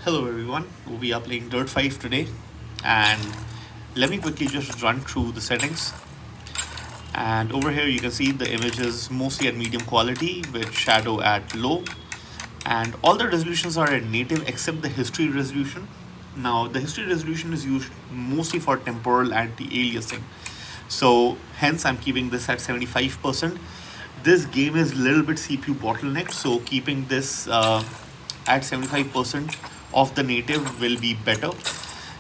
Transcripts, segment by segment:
Hello everyone, we are playing Dirt 5 today, and let me quickly just run through the settings. And over here you can see the image is mostly at medium quality with shadow at low, and all the resolutions are at native except the history resolution. Now the history resolution is used mostly for temporal anti-aliasing, so hence I'm keeping this at 75%. This game is a little bit CPU bottlenecked, so keeping this at 75% of the native will be better,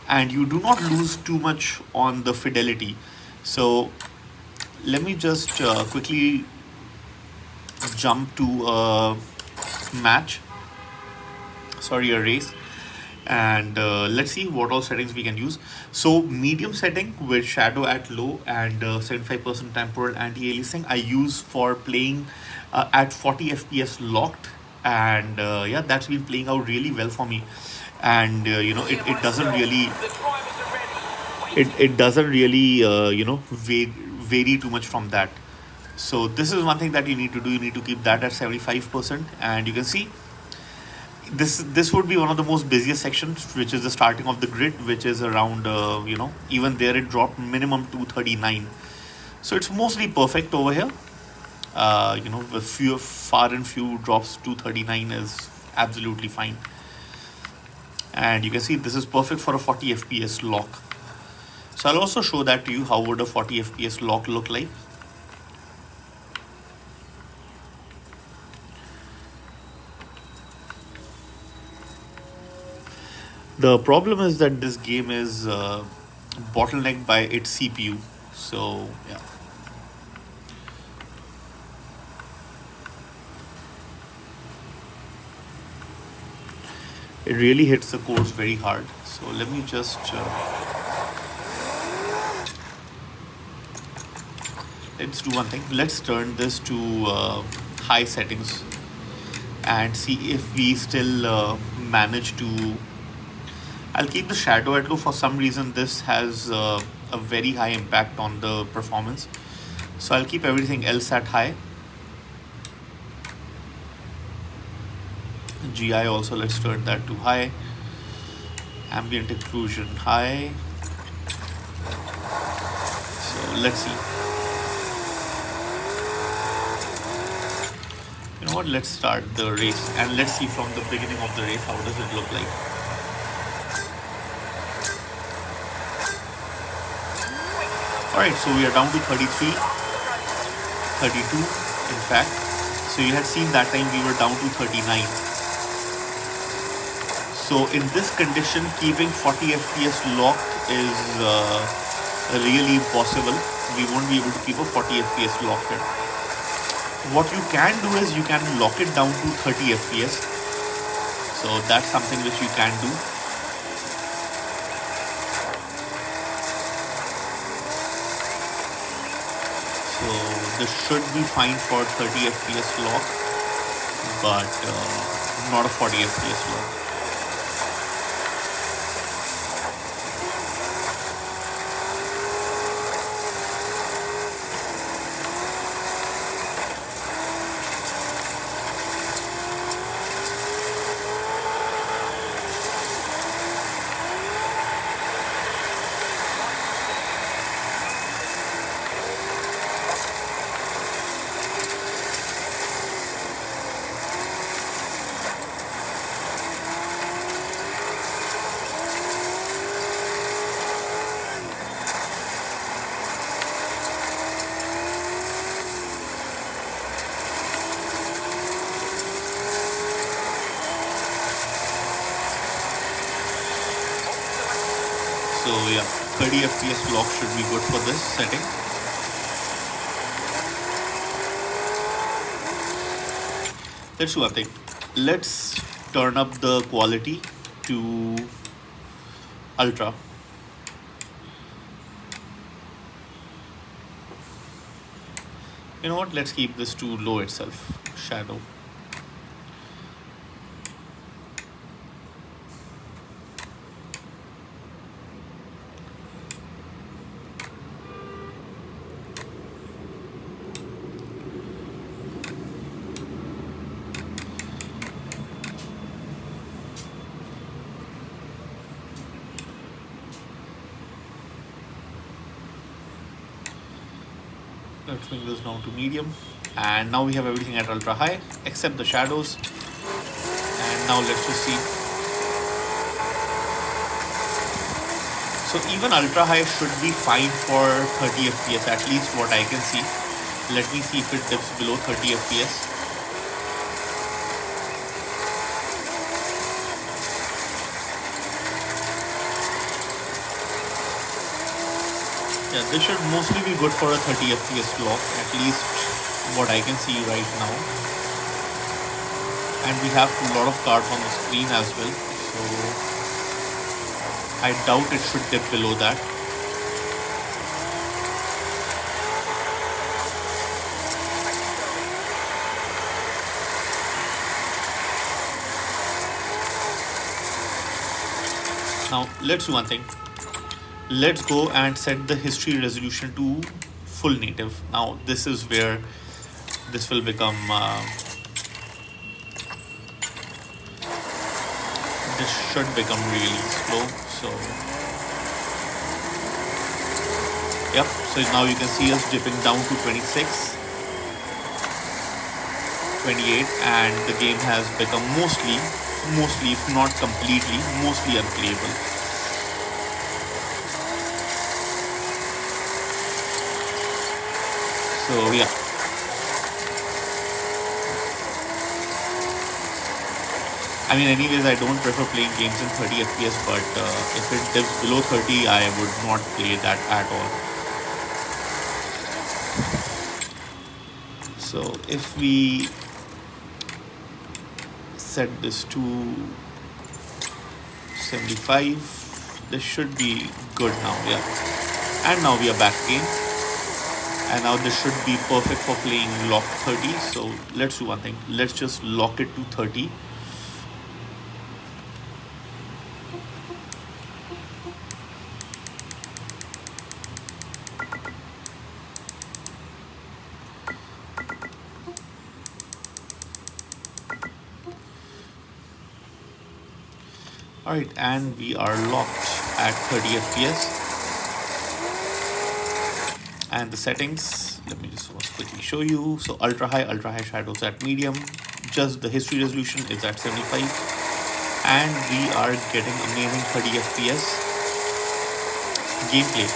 and you do not lose too much on the fidelity. So let me just quickly jump to a match, sorry, a race, and let's see what all settings we can use. So medium setting with shadow at low and 75% temporal anti-aliasing I use for playing at 40 FPS locked, and yeah, that's been playing out really well for me. And it doesn't really it doesn't really vary too much from that. So this is one thing that you need to do. You need to keep that at 75%, and you can see this would be one of the most busiest sections, which is the starting of the grid, which is around even there it dropped minimum 239. So it's mostly perfect over here. With few far and few drops, 239 is absolutely fine. And you can see this is perfect for a 40 FPS lock. So I'll also show that to you, how would a 40 FPS lock look like. The problem is that this game is bottlenecked by its CPU. So yeah. It really hits the cores very hard. So let me just let's do one thing. Let's turn this to high settings and see if we still manage to. I'll keep the shadow at low. For some reason this has a very high impact on the performance, so I'll keep everything else at high. GI also, let's turn that to high. Ambient occlusion high. So let's see. You know what, let's start the race and let's see from the beginning of the race how does it look like. Alright, so we are down to 33, 32 in fact. So you had seen that time we were down to 39. So in this condition, keeping 40 FPS locked is really impossible. We won't be able to keep a 40 FPS locked here. What you can do is you can lock it down to 30 FPS. So that's something which you can do. So this should be fine for 30 FPS lock, but not a 40 FPS lock. So yeah, 30 FPS lock should be good for this setting. Let's do one thing. Let's turn up the quality to ultra. You know what, let's keep this to low itself, shadow. Let's bring this down to medium. And now we have everything at ultra high except the shadows. And now let's just see. So even ultra high should be fine for 30 FPS, at least what I can see. Let me see if it dips below 30 FPS. Yeah, this should mostly be good for a 30 FPS clock, at least what I can see right now. And we have a lot of cards on the screen as well, so I doubt it should dip below that. Now let's do one thing. Let's go and set the history resolution to full native. Now this is where this will become this should become really slow. So yep, so now you can see us dipping down to 26, 28, and the game has become mostly if not completely, mostly unplayable. So yeah, I mean, anyways, I don't prefer playing games in 30 FPS, but if it dips below 30, I would not play that at all. So if we set this to 75, this should be good now, yeah. And now we are back again. And now this should be perfect for playing lock 30. So let's do one thing. Let's just lock it to 30. Alright, and we are locked at 30 FPS. And the settings, let me just quickly show you. So ultra high shadows at medium. Just the history resolution is at 75. And we are getting amazing 30 FPS gameplay.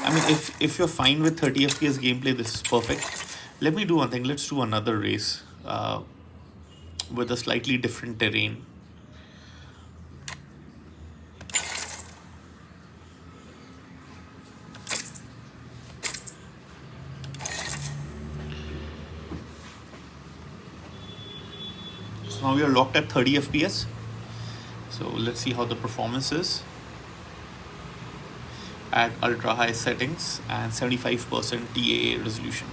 I mean, if you're fine with 30 FPS gameplay, this is perfect. Let me do one thing. Let's do another race with a slightly different terrain. So now we are locked at 30 FPS. So let's see how the performance is at ultra high settings and 75% TAA resolution.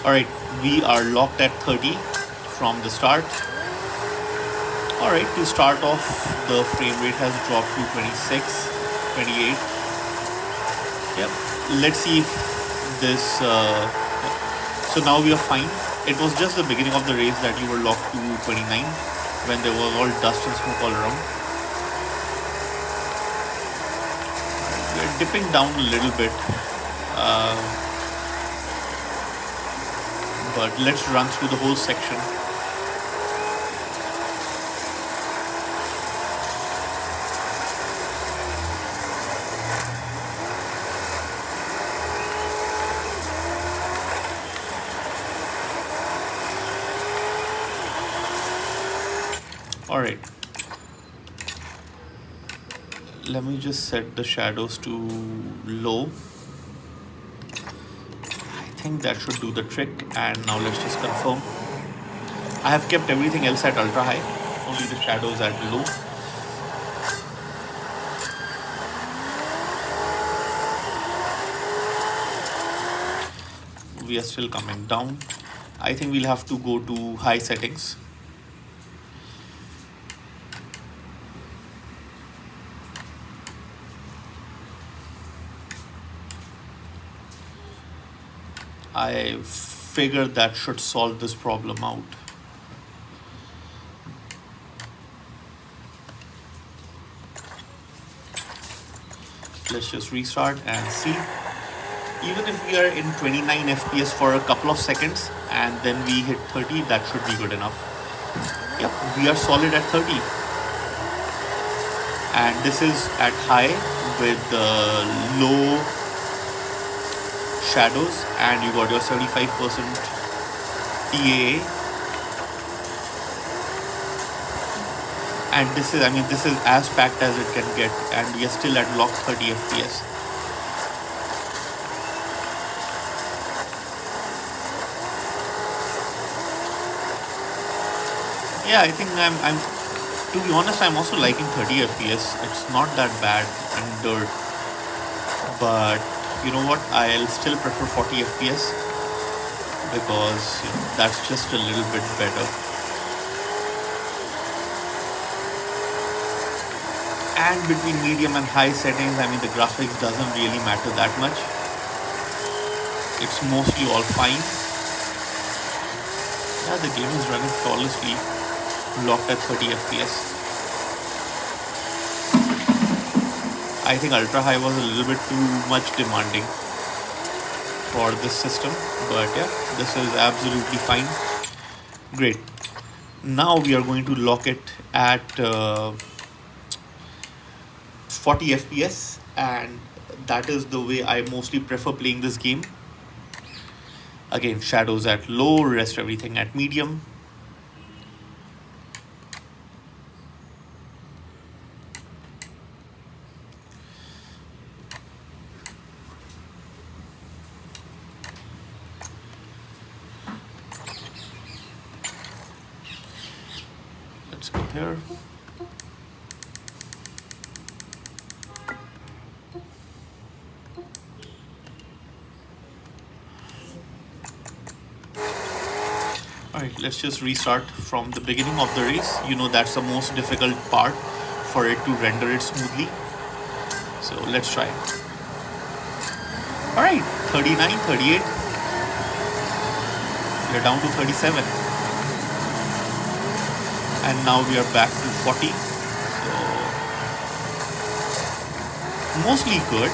Alright, we are locked at 30 from the start. Alright, to start off, the frame rate has dropped to 26, 28. Yep, let's see if this... So now we are fine. It was just the beginning of the race that you were locked to 29 when there was all dust and smoke all around. We're dipping down a little bit. But let's run through the whole section. Alright, let me just set the shadows to low. I think that should do the trick, and now let's just confirm. I have kept everything else at ultra high, only the shadows at low. We are still coming down. I think we'll have to go to high settings. I figured that should solve this problem out. Let's just restart and see. Even if we are in 29 FPS for a couple of seconds and then we hit 30, that should be good enough. Yep, we are solid at 30. And this is at high with low shadows, and you got your 75% TAA. And this is, I mean, this is as packed as it can get, and we are still at lock 30 FPS. Yeah, I think I'm to be honest, I'm also liking 30 FPS. It's not that bad in dirt, but you know what? I'll still prefer 40 FPS because that's just a little bit better. And between medium and high settings, I mean, the graphics doesn't really matter that much. It's mostly all fine. Yeah, the game is running flawlessly, locked at 30 FPS. I think ultra high was a little bit too much demanding for this system, but yeah, this is absolutely fine. Great. Now we are going to lock it at 40 FPS, and that is the way I mostly prefer playing this game. Again, shadows at low, rest everything at medium. Let's compare. Alright, let's just restart from the beginning of the race. You know, that's the most difficult part for it to render it smoothly. So let's try. Alright, 39, 38. We're down to 37. And now we are back to 40. So mostly good.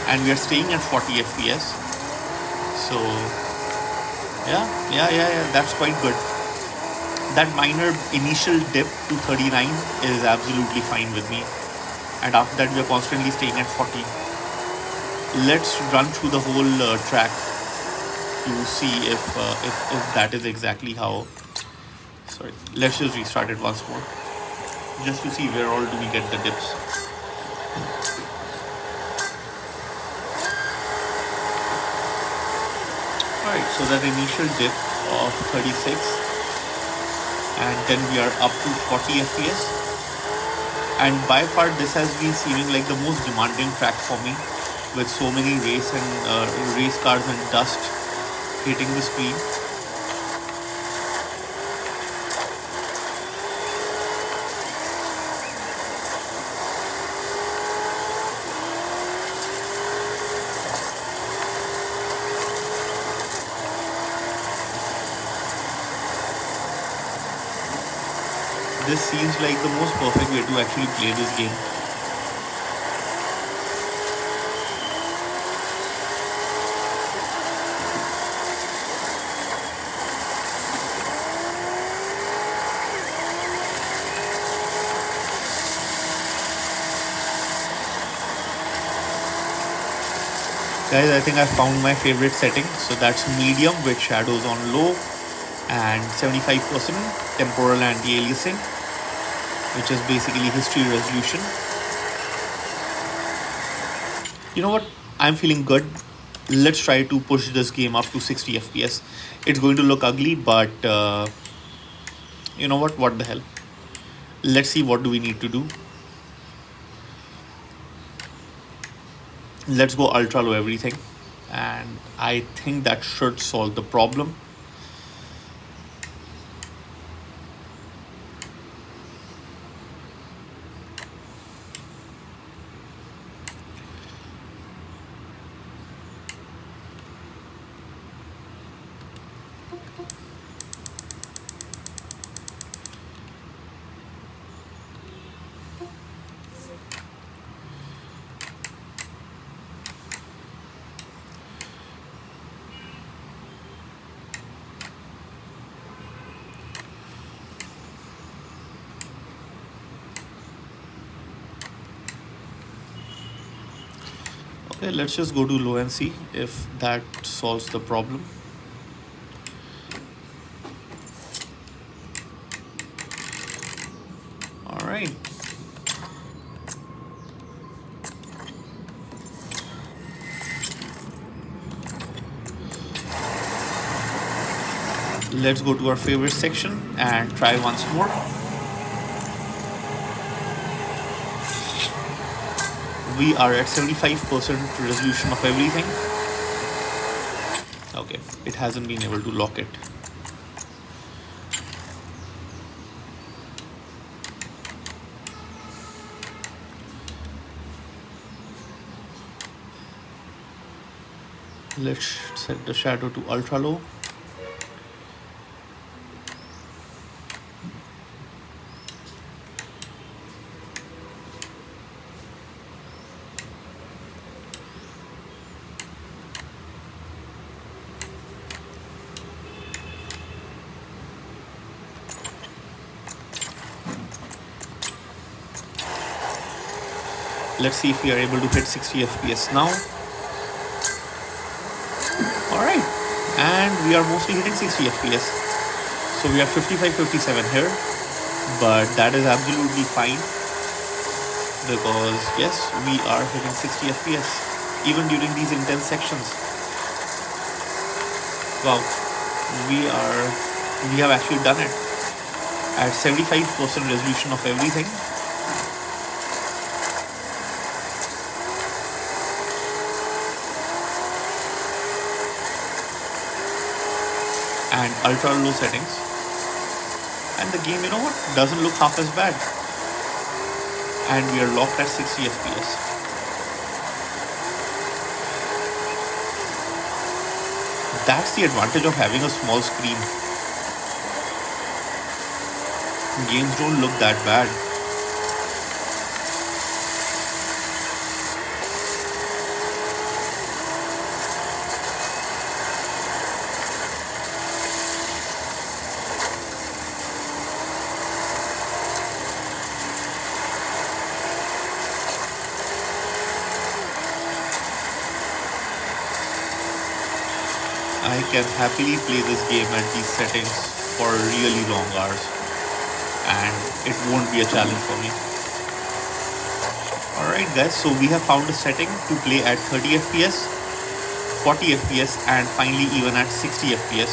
And we are staying at 40 FPS. So yeah, that's quite good. That minor initial dip to 39 is absolutely fine with me. And after that, we are constantly staying at 40. Let's run through the whole track to see if that is exactly how. Sorry, let's just restart it once more, just to see where all do we get the dips. Alright, so that initial dip of 36, and then we are up to 40 FPS. And by far this has been seeming like the most demanding track for me, with so many race cars and dust hitting the screen. This seems like the most perfect way to actually play this game. Guys, I think I found my favorite setting. So that's medium with shadows on low and 75% temporal anti-aliasing, which is basically history resolution. You know what? I'm feeling good. Let's try to push this game up to 60 FPS. It's going to look ugly, but you know what? What the hell? Let's see what do we need to do. Let's go ultra low everything, and I think that should solve the problem. Okay, let's just go to low and see if that solves the problem. All right. Let's go to our favorite section and try once more. We are at 75% resolution of everything. Okay, it hasn't been able to lock it. Let's set the shadow to ultra low. Let's see if we are able to hit 60 FPS now. Alright, and we are mostly hitting 60 FPS. So we are 55-57 here, but that is absolutely fine because yes, we are hitting 60 FPS even during these intense sections. Wow, we have actually done it at 75% resolution of everything. And ultra low settings, and the game, you know what, doesn't look half as bad, and we are locked at 60 FPS. That's the advantage of having a small screen. Games don't look that bad. I can happily play this game at these settings for really long hours, and it won't be a challenge for me. Alright guys, so we have found a setting to play at 30 FPS, 40 FPS and finally even at 60 FPS.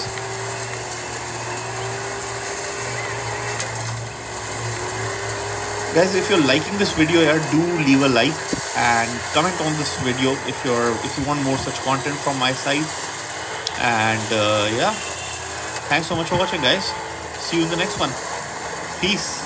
Guys, if you're liking this video here, do leave a like and comment on this video if you want more such content from my side. And yeah, thanks so much for watching guys. See you in the next one. Peace.